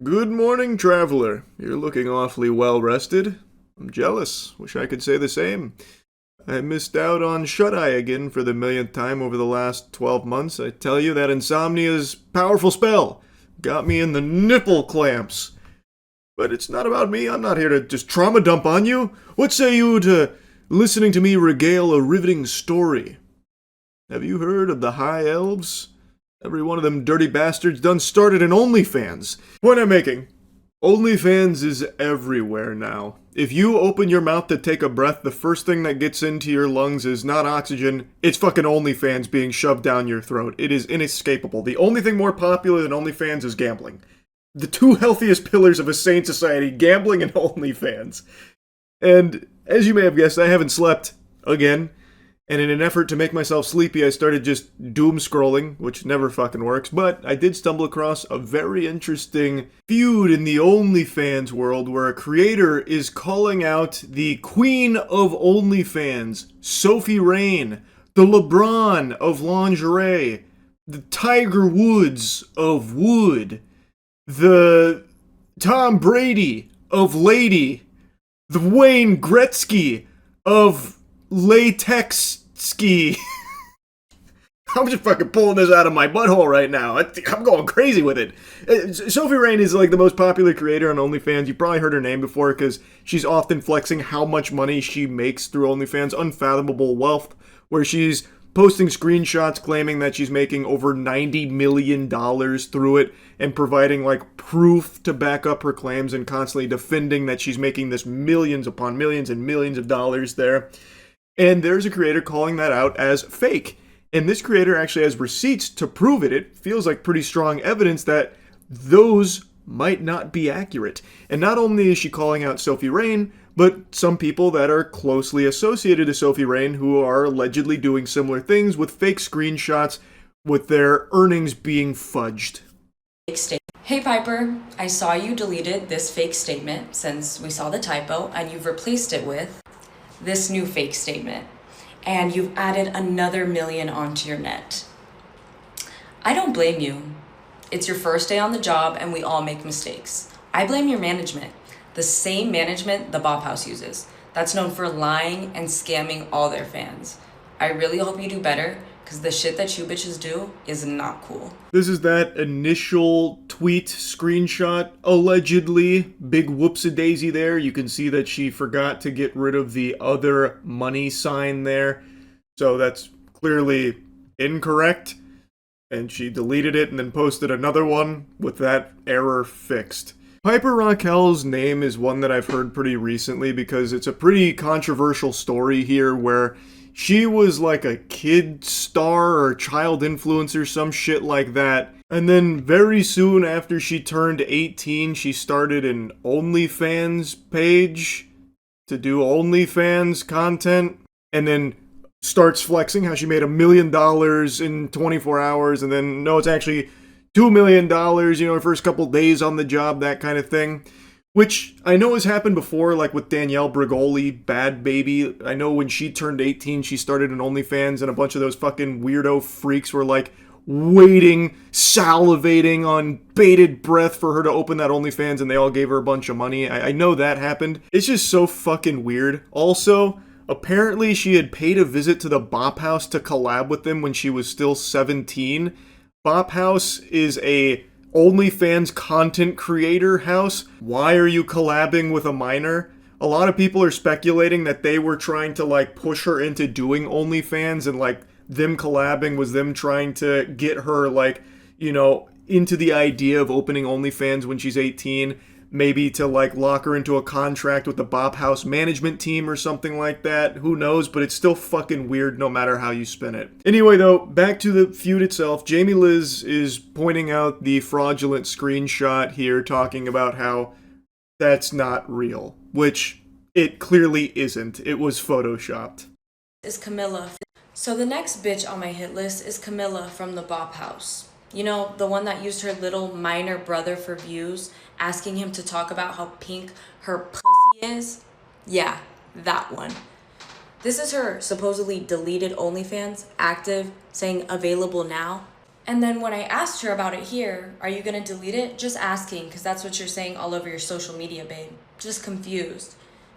Good morning, traveler. You're looking awfully well rested. I'm jealous. Wish I could say the same. I missed out on shut-eye again for the millionth time over the last 12 months. I tell you, that insomnia's powerful spell. Got me in the nipple clamps. But it's not about me. I'm not here to just trauma dump on you. What say you to listening to me regale a riveting story? Have you heard of the High Elves? Every one of them dirty bastards done started an OnlyFans. Point I'm making. OnlyFans is everywhere now. If you open your mouth to take a breath, the first thing that gets into your lungs is not oxygen, it's fucking OnlyFans being shoved down your throat. It is inescapable. The only thing more popular than OnlyFans is gambling. The two healthiest pillars of a sane society, gambling and OnlyFans. And as you may have guessed, I haven't slept again. And in an effort to make myself sleepy, I started just doom scrolling, which never fucking works, but I did stumble across a very interesting feud in the OnlyFans world where a creator is calling out the queen of OnlyFans, Sophie Rain, the LeBron of lingerie, the Tiger Woods of wood, the Tom Brady of lady, the Wayne Gretzky of latex ski. I'm just fucking pulling this out of my butthole right now. I'm going crazy with it. Sophie Rain is like the most popular creator on OnlyFans. You probably heard her name before because she's often flexing how much money she makes through OnlyFans. Unfathomable wealth, where she's posting screenshots claiming that she's making over $90 million through it and providing like proof to back up her claims and constantly defending that she's making this millions upon millions and millions of dollars there. And there's a creator calling that out as fake. And this creator actually has receipts to prove it. It feels like pretty strong evidence that those might not be accurate. And not only is she calling out Sophie Rain, but some people that are closely associated to Sophie Rain who are allegedly doing similar things with fake screenshots with their earnings being fudged. Hey Piper, I saw you deleted this fake statement since we saw the typo and you've replaced it with this new fake statement, and you've added another million onto your net. I don't blame you. It's your first day on the job and we all make mistakes. I blame your management, the same management the Bop House uses, that's known for lying and scamming all their fans. I really hope you do better, because the shit that you bitches do is not cool. This is that initial tweet screenshot, allegedly. Big whoops-a-daisy there. You can see that she forgot to get rid of the other money sign there. So that's clearly incorrect. And she deleted it and then posted another one with that error fixed. Piper Rockelle's name is one that I've heard pretty recently because it's a pretty controversial story here where she was like a kid star or child influencer, some shit like that. And then very soon after she turned 18, she started an OnlyFans page to do OnlyFans content. And then starts flexing how she made $1 million in 24 hours. And then, no, it's actually $2 million, her first couple days on the job, that kind of thing. Which I know has happened before, like with Danielle Bregoli, Bad Baby. I know when she turned 18, she started an OnlyFans, and a bunch of those fucking weirdo freaks were like waiting, salivating on bated breath for her to open that OnlyFans, and they all gave her a bunch of money. I know that happened. It's just so fucking weird. Also, apparently she had paid a visit to the Bop House to collab with them when she was still 17. Bop House is a OnlyFans content creator house. Why are you collabing with a minor? A lot of people are speculating that they were trying to like push her into doing OnlyFans, and like them collabing was them trying to get her like, into the idea of opening OnlyFans when she's 18. Maybe to like lock her into a contract with the Bop House management team or something like that. Who knows, but it's still fucking weird no matter how you spin it. Anyway though, back to the feud itself. Jamie Liz is pointing out the fraudulent screenshot here, talking about how that's not real, which it clearly isn't. It was photoshopped. Is Camila. So the next bitch on my hit list is Camila from the Bop House. The one that used her little minor brother for views, asking him to talk about how pink her pussy is? Yeah, that one. This is her supposedly deleted OnlyFans, active, saying available now. And then when I asked her about it here, are you gonna delete it? Just asking, because that's what you're saying all over your social media, babe. Just confused.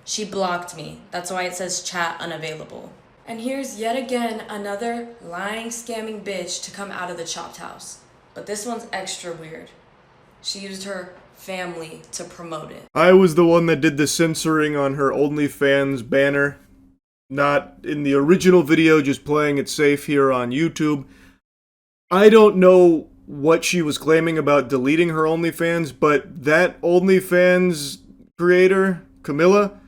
She blocked me. That's why it says chat unavailable. And here's yet again another lying, scamming bitch to come out of the chopped house. But this one's extra weird. She used her family to promote it. I was the one that did the censoring on her OnlyFans banner. Not in the original video, just playing it safe here on YouTube. I don't know what she was claiming about deleting her OnlyFans, but that OnlyFans creator, Camila,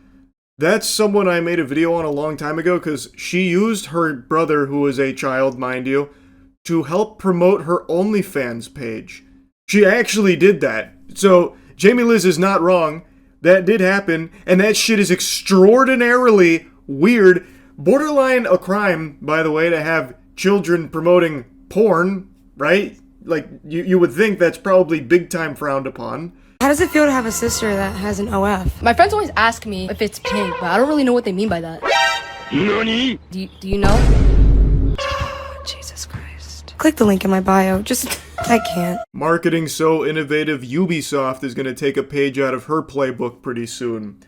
that's someone I made a video on a long time ago because she used her brother, who is a child, mind you, to help promote her OnlyFans page. She actually did that. So, Jamie Liz is not wrong. That did happen, and that shit is extraordinarily weird. Borderline a crime, by the way, to have children promoting porn, right? Like, you would think that's probably big time frowned upon. How does it feel to have a sister that has an OF? My friends always ask me if it's pink, but I don't really know what they mean by that. NANI? Do you know? Jesus Christ. Click the link in my bio. I can't. Marketing so innovative, Ubisoft is going to take a page out of her playbook pretty soon.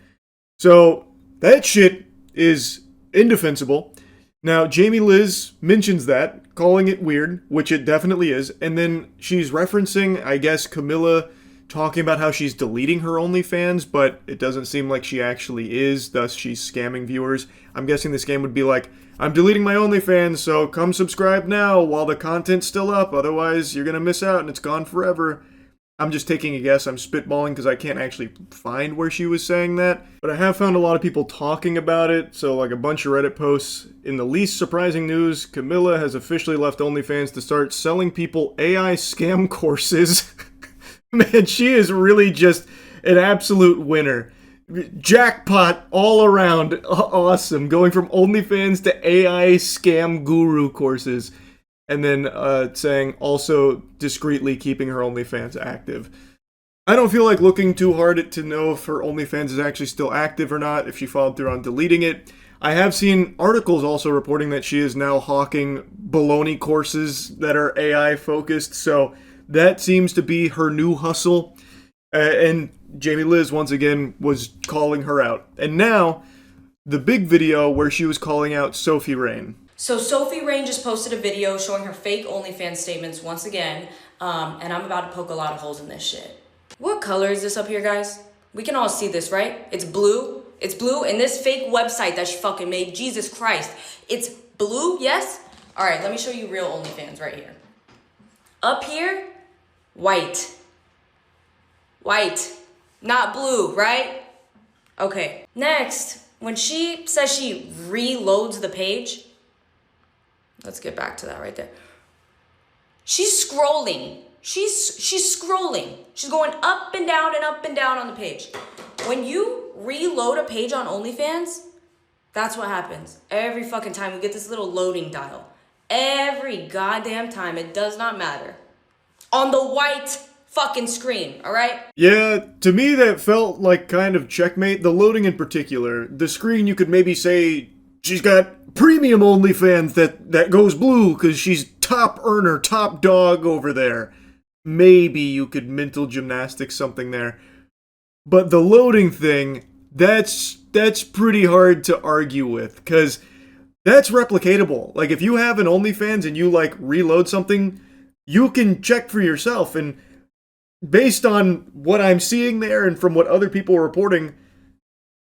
So, that shit is indefensible. Now, Jamie Liz mentions that, calling it weird, which it definitely is, and then she's referencing, I guess, Camila talking about how she's deleting her OnlyFans, but it doesn't seem like she actually is, thus she's scamming viewers. I'm guessing this game would be like, I'm deleting my OnlyFans, so come subscribe now while the content's still up, otherwise you're gonna miss out and it's gone forever. I'm just taking a guess, I'm spitballing because I can't actually find where she was saying that, but I have found a lot of people talking about it, so like a bunch of Reddit posts. In the least surprising news, Camila has officially left OnlyFans to start selling people AI scam courses. Man, she is really just an absolute winner. Jackpot all around. Awesome. Going from OnlyFans to AI scam guru courses. And then saying also discreetly keeping her OnlyFans active. I don't feel like looking too hard to know if her OnlyFans is actually still active or not, if she followed through on deleting it. I have seen articles also reporting that she is now hawking baloney courses that are AI focused, so that seems to be her new hustle. And Jamie Liz, once again, was calling her out. And now, the big video where she was calling out Sophie Rain. So Sophie Rain just posted a video showing her fake OnlyFans statements once again, and I'm about to poke a lot of holes in this shit. What color is this up here, guys? We can all see this, right? It's blue. It's blue, and this fake website that she fucking made, Jesus Christ. It's blue, yes? All right, let me show you real OnlyFans right here. Up here, white. White, not blue, right? Okay, next, when she says she reloads the page, let's get back to that right there. She's scrolling. She's scrolling. She's going up and down on the page. When you reload a page on OnlyFans, that's what happens. Every fucking time we get this little loading dial. Every goddamn time, it does not matter. On the white fucking screen, all right? Yeah, to me that felt like kind of checkmate. The loading in particular. The screen, you could maybe say she's got premium OnlyFans that goes blue because she's top earner, top dog over there. Maybe you could mental gymnastics something there. But the loading thing, that's pretty hard to argue with because that's replicatable. Like if you have an OnlyFans and you like reload something, you can check for yourself. And based on what I'm seeing there and from what other people are reporting,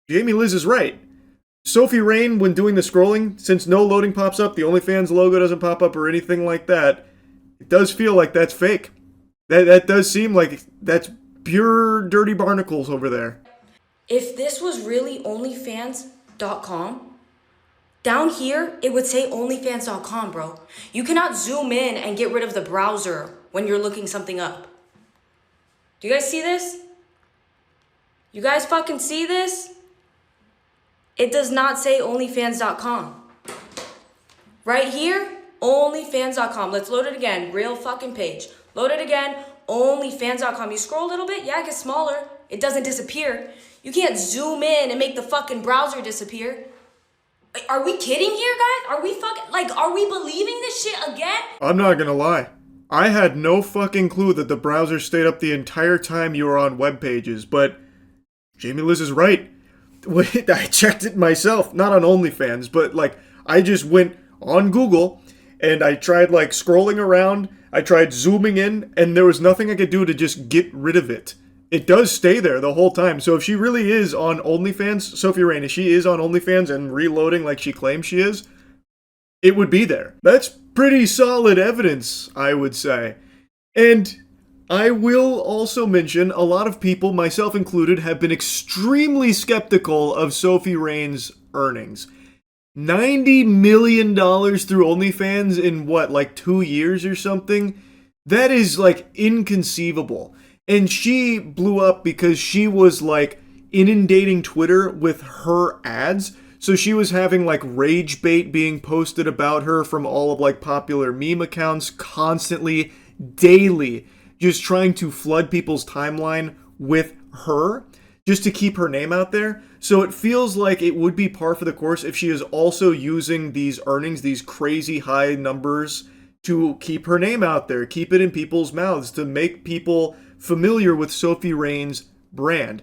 Jamie Liz is right. Sophie Rain, when doing the scrolling, since no loading pops up, the OnlyFans logo doesn't pop up or anything like that, it does feel like that's fake. That does seem like that's pure dirty barnacles over there. If this was really OnlyFans.com, down here, it would say OnlyFans.com, bro. You cannot zoom in and get rid of the browser when you're looking something up. Do you guys see this? You guys fucking see this? It does not say OnlyFans.com. Right here, OnlyFans.com. Let's load it again. Real fucking page. Load it again. OnlyFans.com. You scroll a little bit, yeah, it gets smaller. It doesn't disappear. You can't zoom in and make the fucking browser disappear. Are we kidding here, guys? Are we believing this shit again? I'm not gonna lie. I had no fucking clue that the browser stayed up the entire time you were on web pages, but Jamie Liz is right. Wait, I checked it myself, not on OnlyFans, but like I just went on Google and I tried like scrolling around, I tried zooming in, and there was nothing I could do to just get rid of it. It does stay there the whole time. So if she really is on OnlyFans, Sophie Rain, if she is on OnlyFans and reloading like she claims she is, it would be there. That's pretty solid evidence, I would say. And I will also mention a lot of people, myself included, have been extremely skeptical of Sophie Rain's earnings. $90 million through OnlyFans in what, like 2 years or something? That is like inconceivable. And she blew up because she was like inundating Twitter with her ads. So she was having like rage bait being posted about her from all of like popular meme accounts constantly, daily, just trying to flood people's timeline with her just to keep her name out there. So it feels like it would be par for the course if she is also using these earnings, these crazy high numbers, to keep her name out there, keep it in people's mouths, to make people familiar with Sophie Rain's brand.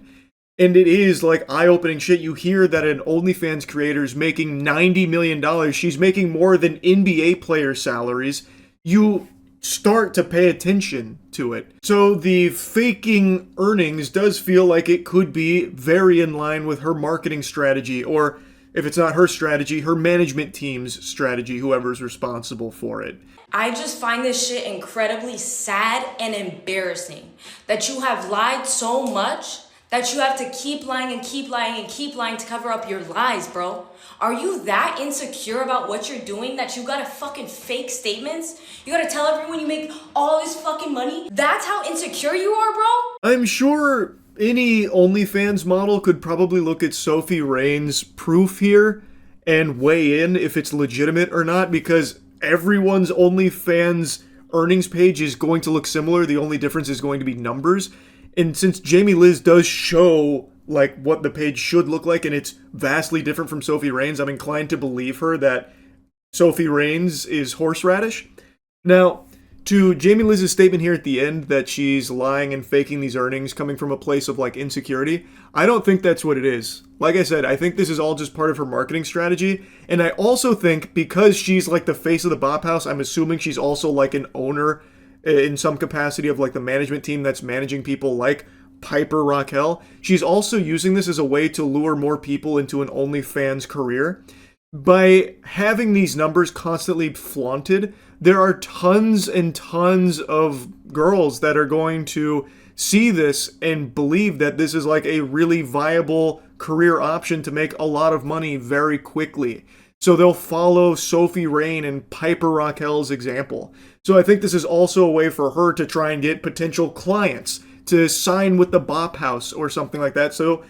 And it is like eye-opening shit. You hear that an OnlyFans creator is making $90 million. She's making more than NBA player salaries. You start to pay attention to it. So the faking earnings does feel like it could be very in line with her marketing strategy, or if it's not her strategy, her management team's strategy, whoever's responsible for it. I just find this shit incredibly sad and embarrassing that you have lied so much that you have to keep lying and keep lying and keep lying to cover up your lies, bro. Are you that insecure about what you're doing that you gotta fucking fake statements? You gotta tell everyone you make all this fucking money? That's how insecure you are, bro? I'm sure any OnlyFans model could probably look at Sophie Rain's proof here and weigh in if it's legitimate or not, because everyone's OnlyFans earnings page is going to look similar. The only difference is going to be numbers. And since Jamie Liz does show like what the page should look like, and it's vastly different from Sophie Rain's, I'm inclined to believe her that Sophie Rain's is horseradish. Now, to Jamie Liz's statement here at the end that she's lying and faking these earnings coming from a place of like insecurity, I don't think that's what it is. Like I said, I think this is all just part of her marketing strategy. And I also think because she's like the face of the Bop House, I'm assuming she's also like an owner in some capacity of like the management team that's managing people like Piper Rockelle. She's also using this as a way to lure more people into an OnlyFans career. By having these numbers constantly flaunted, there are tons and tons of girls that are going to see this and believe that this is like a really viable career option to make a lot of money very quickly. So they'll follow Sophie Rain and Piper Rockelle's example. So I think this is also a way for her to try and get potential clients to sign with the Bop House or something like that, so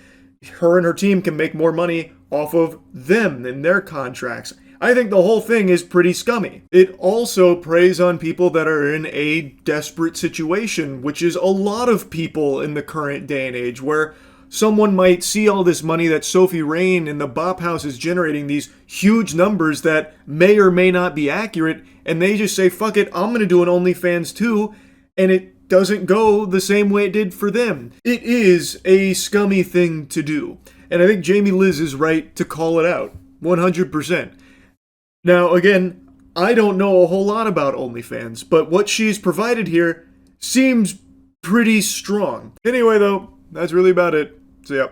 her and her team can make more money off of them and their contracts. I think the whole thing is pretty scummy. It also preys on people that are in a desperate situation, which is a lot of people in the current day and age, where someone might see all this money that Sophie Rain and the Bop House is generating, these huge numbers that may or may not be accurate, and they just say, fuck it, I'm gonna do an OnlyFans too, and it doesn't go the same way it did for them. It is a scummy thing to do, and I think Jamie Liz is right to call it out, 100%. Now, again, I don't know a whole lot about OnlyFans, but what she's provided here seems pretty strong. Anyway, though, that's really about it. See ya.